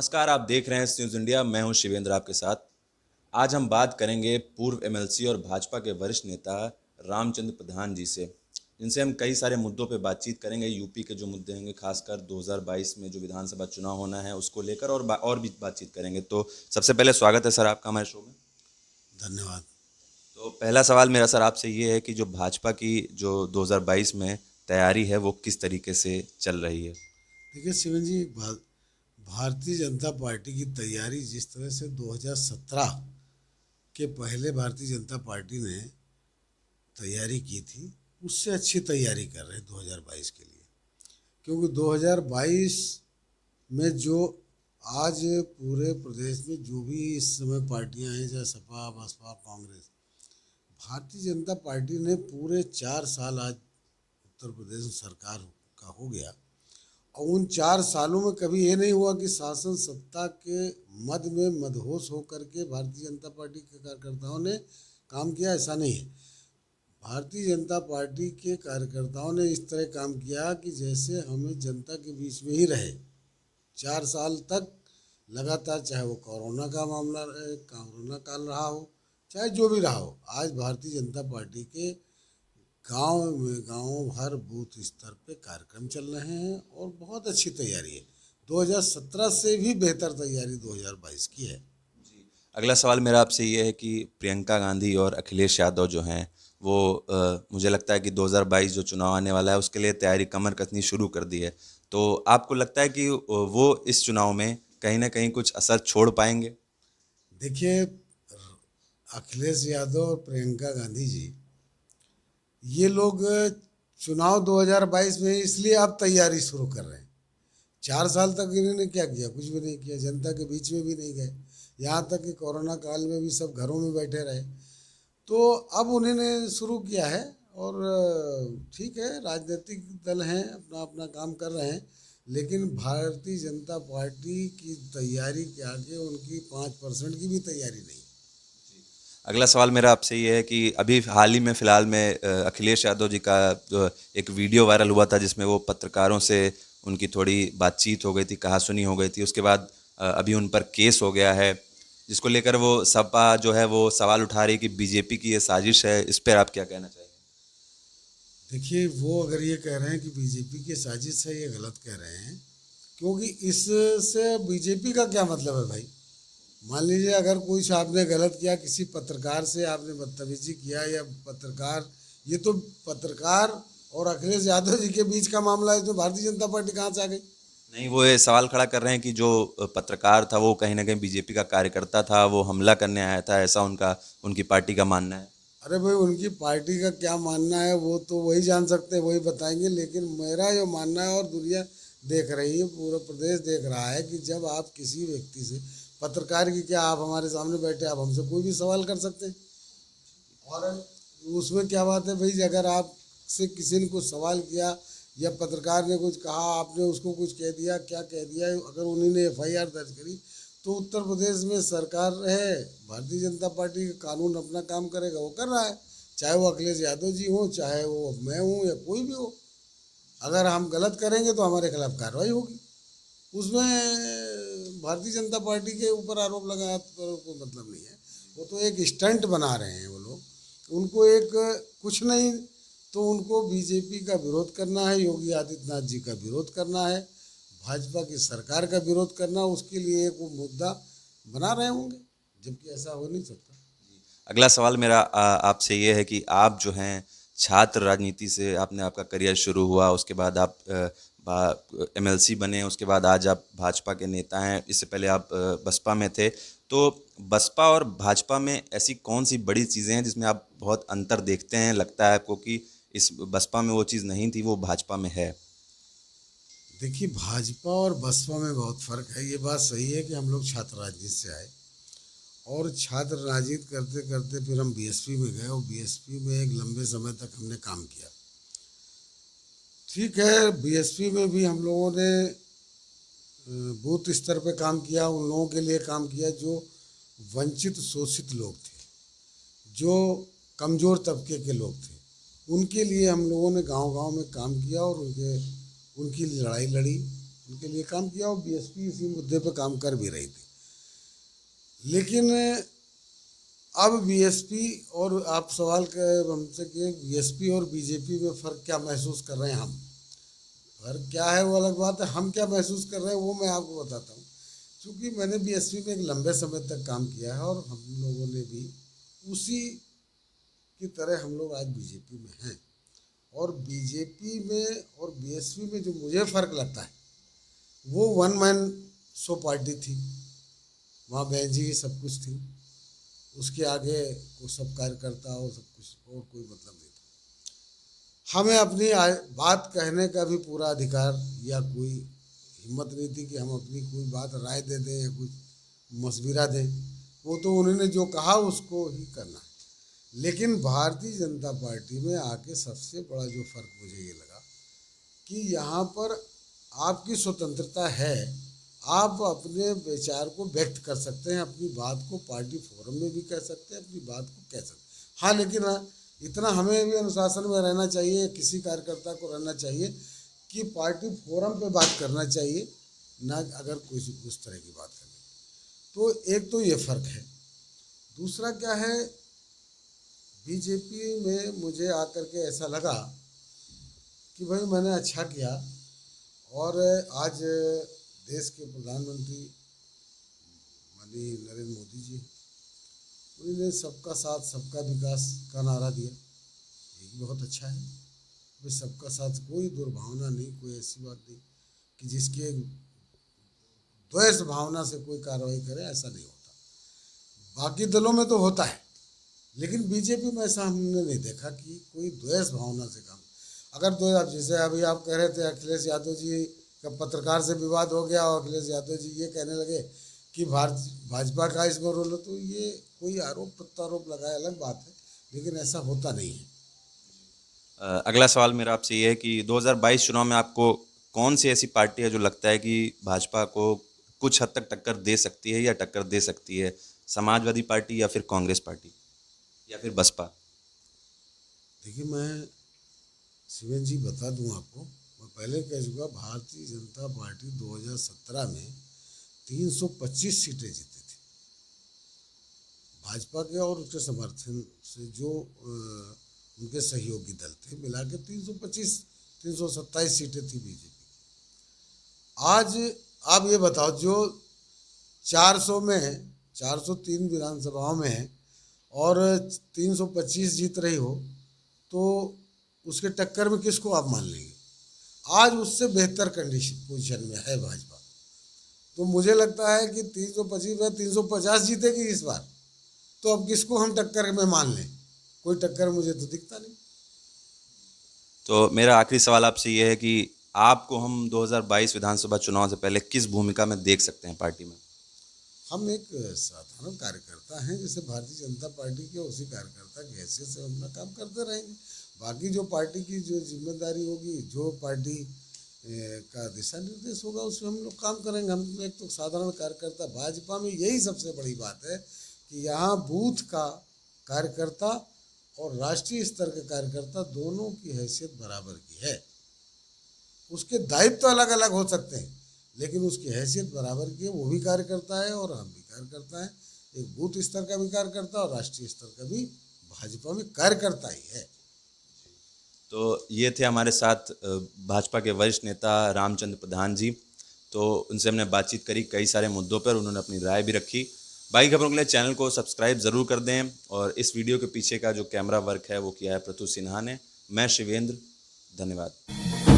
नमस्कार, आप देख रहे हैं न्यूज़ इंडिया। मैं हूं शिवेंद्र आपके साथ। आज हम बात करेंगे पूर्व एमएलसी और भाजपा के वरिष्ठ नेता रामचंद्र प्रधान जी से, जिनसे हम कई सारे मुद्दों पे बातचीत करेंगे। यूपी के जो मुद्दे होंगे, खासकर 2022 में जो विधानसभा चुनाव होना है उसको लेकर, और भी बातचीत करेंगे। तो सबसे पहले स्वागत है सर आपका हमारे शो में। धन्यवाद। तो पहला सवाल मेरा सर आपसे ये है कि जो भाजपा की जो 2022 में तैयारी है वो किस तरीके से चल रही है? देखिए शिवन जी, भारतीय जनता पार्टी की तैयारी जिस तरह से 2017 के पहले भारतीय जनता पार्टी ने तैयारी की थी, उससे अच्छी तैयारी कर रहे हैं 2022 के लिए। क्योंकि 2022 में जो आज पूरे प्रदेश में जो भी इस समय पार्टियां हैं, चाहे सपा बसपा कांग्रेस, भारतीय जनता पार्टी ने पूरे 4 साल आज उत्तर प्रदेश में सरकार का हो गया, और उन 4 सालों में कभी ये नहीं हुआ कि शासन सत्ता के मद में मदहोश होकर के भारतीय जनता पार्टी के कार्यकर्ताओं ने काम किया, ऐसा नहीं है। भारतीय जनता पार्टी के कार्यकर्ताओं ने इस तरह काम किया कि जैसे हमें जनता के बीच में ही रहे 4 साल तक लगातार, चाहे वो कोरोना का मामला रहे, कोरोना काल रहा हो, चाहे जो भी रहा हो। आज भारतीय जनता पार्टी के गांव में गांव हर बूथ स्तर पे कार्यक्रम चल रहे हैं और बहुत अच्छी तैयारी है। 2017 से भी बेहतर तैयारी 2022 की है। अगला सवाल मेरा आपसे ये है कि प्रियंका गांधी और अखिलेश यादव जो हैं वो मुझे लगता है कि 2022 जो चुनाव आने वाला है उसके लिए तैयारी कमर कसनी शुरू कर दी है। तो आपको लगता है कि वो इस चुनाव में कहीं ना कहीं कुछ असर छोड़ पाएंगे? देखिए, अखिलेश यादव और प्रियंका गांधी जी, ये लोग चुनाव 2022 में इसलिए अब तैयारी शुरू कर रहे हैं। 4 साल तक इन्होंने क्या किया? कुछ भी नहीं किया, जनता के बीच में भी नहीं गए। यहाँ तक कि कोरोना काल में भी सब घरों में बैठे रहे। तो अब उन्होंने शुरू किया है, और ठीक है, राजनीतिक दल हैं, अपना अपना काम कर रहे हैं, लेकिन भारतीय जनता पार्टी की तैयारी के आगे उनकी 5% की भी तैयारी नहीं। अगला सवाल मेरा आपसे ये है कि अभी हाल ही में फ़िलहाल में अखिलेश यादव जी का जो एक वीडियो वायरल हुआ था जिसमें वो पत्रकारों से उनकी थोड़ी बातचीत हो गई थी, कहासुनी हो गई थी। उसके बाद अभी उन पर केस हो गया है, जिसको लेकर वो सपा जो है वो सवाल उठा रही है कि बीजेपी की ये साजिश है। इस पर आप क्या कहना चाहेंगे? देखिए, वो अगर ये कह रहे हैं कि बीजेपी की साजिश है, ये गलत कह रहे हैं। क्योंकि इससे बीजेपी का क्या मतलब है भाई? मान लीजिए अगर कुछ आपने गलत किया, किसी पत्रकार से आपने बदतमीजी किया, या पत्रकार, ये तो पत्रकार और अखिलेश यादव जी के बीच का मामला है, तो भारतीय जनता पार्टी कहाँ से आ गई? नहीं, वो ये सवाल खड़ा कर रहे हैं कि जो पत्रकार था वो कहीं ना कहीं बीजेपी का कार्यकर्ता था, वो हमला करने आया था, ऐसा उनकी पार्टी का मानना है। अरे भाई, उनकी पार्टी का क्या मानना है वो तो वही जान सकते हैं, वही बताएंगे। लेकिन मेरा जो मानना है, और दुनिया देख रही है, पूरा प्रदेश देख रहा है, कि जब आप किसी व्यक्ति से, पत्रकार की क्या, आप हमारे सामने बैठे, आप हमसे कोई भी सवाल कर सकते हैं, और उसमें क्या बात है भाई? अगर आपसे किसी ने कुछ सवाल किया या पत्रकार ने कुछ कहा, आपने उसको कुछ कह दिया, क्या कह दिया, अगर उन्होंने एफआईआर दर्ज करी, तो उत्तर प्रदेश में सरकार है, भारतीय जनता पार्टी का कानून अपना काम करेगा, वो कर रहा है। चाहे वो अखिलेश यादव जी हो, चाहे वो मैं हूँ, या कोई भी हो। अगर हम गलत करेंगे तो हमारे खिलाफ कार्रवाई होगी। उसमें भारतीय जनता पार्टी के ऊपर आरोप लगा तो कोई मतलब नहीं है। वो तो एक स्टंट बना रहे हैं वो लोग। उनको एक, कुछ नहीं तो उनको बीजेपी का विरोध करना है, योगी आदित्यनाथ जी का विरोध करना है, भाजपा की सरकार का विरोध करना, उसके लिए एक वो मुद्दा बना रहे होंगे, जबकि ऐसा हो नहीं सकता। अगला सवाल मेरा आपसे ये है कि आप जो हैं छात्र राजनीति से आपने आपका करियर शुरू हुआ, उसके बाद आप एमएलसी बने, उसके बाद आज आप भाजपा के नेता हैं। इससे पहले आप बसपा में थे। तो बसपा और भाजपा में ऐसी कौन सी बड़ी चीज़ें हैं जिसमें आप बहुत अंतर देखते हैं, लगता है आपको कि इस बसपा में वो चीज़ नहीं थी वो भाजपा में है? देखिए, भाजपा और बसपा में बहुत फर्क है। ये बात सही है कि हम लोग छात्र राजनीति से आए, और छात्र राजनीति करते करते फिर हम बीएसपी में गए, और बीएसपी में एक लंबे समय तक हमने काम किया। ठीक है, बीएसपी में भी हम लोगों ने बूथ स्तर पे काम किया, उन लोगों के लिए काम किया जो वंचित शोषित लोग थे, जो कमज़ोर तबके के लोग थे। उनके लिए हम लोगों ने गांव-गांव में काम किया, और उनकी लड़ाई लड़ी, उनके लिए काम किया और बीएसपी इसी मुद्दे पर काम कर भी रही थी। लेकिन अब बीएसपी और आप सवाल हमसे किए बीएसपी और बीजेपी में फ़र्क क्या महसूस कर रहे हैं हम। फ़र्क क्या है वो अलग बात है, हम क्या महसूस कर रहे हैं वो मैं आपको बताता हूँ। क्योंकि मैंने बीएसपी में एक लंबे समय तक काम किया है और हम लोगों ने भी उसी की तरह हम लोग आज बीजेपी में हैं। और बीजेपी में और बीएसपी में जो मुझे फ़र्क लगता है वो वन मैन शो पार्टी थी, वहाँ बहन जी सब कुछ थी, उसके आगे वो सब कार्यकर्ता और सब कुछ और कोई मतलब नहीं था। हमें अपनी बात कहने का भी पूरा अधिकार या कोई हिम्मत नहीं थी कि हम अपनी कोई बात राय दे दें या कुछ मशविरा दें। वो तो उन्होंने जो कहा उसको ही करना है। लेकिन भारतीय जनता पार्टी में आके सबसे बड़ा जो फ़र्क मुझे ये लगा कि यहाँ पर आपकी स्वतंत्रता है, आप अपने विचार को व्यक्त कर सकते हैं, अपनी बात को पार्टी फोरम में भी कह सकते हैं, अपनी बात को कह सकते हैं। हाँ, लेकिन इतना हमें भी अनुशासन में रहना चाहिए, किसी कार्यकर्ता को रहना चाहिए कि पार्टी फोरम पे बात करना चाहिए, ना अगर कोई उस तरह की बात करनी। तो एक तो ये फ़र्क है। दूसरा क्या है, बीजेपी में मुझे आकर के ऐसा लगा कि भाई मैंने अच्छा किया और आज देश के प्रधानमंत्री माननीय नरेंद्र मोदी जी, उन्होंने सबका साथ सबका विकास का नारा दिया, ये भी बहुत अच्छा है। भाई सबका साथ, कोई दुर्भावना नहीं, कोई ऐसी बात नहीं कि जिसके द्वेष भावना से कोई कार्रवाई करे, ऐसा नहीं होता। बाकी दलों में तो होता है, लेकिन बीजेपी में ऐसा हमने नहीं देखा कि कोई द्वेष भावना से काम। अगर तो आप जैसे अभी आप कह रहे थे अखिलेश यादव जी का पत्रकार से विवाद हो गया और अखिलेश यादव जी ये कहने लगे कि भाजपा का इसमें रोल है, तो ये कोई आरोप प्रत्यारोप लगाए अलग बात है, लेकिन ऐसा होता नहीं है। अगला सवाल मेरा आपसे ये है कि 2022 चुनाव में आपको कौन सी ऐसी पार्टी है जो लगता है कि भाजपा को कुछ हद तक टक्कर दे सकती है या टक्कर दे सकती है? समाजवादी पार्टी या फिर कांग्रेस पार्टी या फिर बसपा? देखिए, मैं शिवेन जी बता दूं आपको, मैं पहले कह चुका, भारतीय जनता पार्टी 2017 में 325 सीटें जीती थी। भाजपा के और उसके समर्थन से जो उनके सहयोगी दल थे मिला के 327 सीटें थी बीजेपी। आज आप ये बताओ, जो 400 में 403 विधानसभाओं में है और 325 जीत रही हो, तो उसके टक्कर में किसको आप मान लेंगे? आज उससे बेहतर पोजीशन में है भाजपा। तो मुझे लगता है कि 325 में 350 जीतेगी इस बार, तो अब किसको हम टक्कर में मान लें? कोई टक्कर मुझे तो दिखता नहीं। तो मेरा आखिरी सवाल आपसे ये है कि आपको हम 2022 विधानसभा चुनाव से पहले किस भूमिका में देख सकते हैं पार्टी में? हम एक साधारण कार्यकर्ता हैं, जैसे भारतीय जनता पार्टी के उसी कार्यकर्ता की हैसियत से अपना काम करते रहेंगे। बाकी जो पार्टी की जो जिम्मेदारी होगी, जो पार्टी का दिशा निर्देश होगा, उसमें हम लोग काम करेंगे। हम एक तो साधारण कार्यकर्ता, भाजपा में यही सबसे बड़ी बात है कि यहाँ बूथ का कार्यकर्ता और राष्ट्रीय स्तर के कार्यकर्ता दोनों की हैसियत बराबर की है। उसके दायित्व तो अलग अलग हो सकते हैं, लेकिन उसकी हैसियत बराबर की है। वो भी कार्यकर्ता है और हम भी कार्यकर्ता हैं। एक बूथ स्तर का भी कार्यकर्ता और राष्ट्रीय स्तर का भी भाजपा में कार्यकर्ता ही है। तो ये थे हमारे साथ भाजपा के वरिष्ठ नेता रामचंद्र प्रधान जी। तो उनसे हमने बातचीत करी कई सारे मुद्दों पर, उन्होंने अपनी राय भी रखी। बाकी खबरों के लिए चैनल को सब्सक्राइब ज़रूर कर दें। और इस वीडियो के पीछे का जो कैमरा वर्क है वो किया है पृथु सिन्हा ने। मैं शिवेंद्र, धन्यवाद।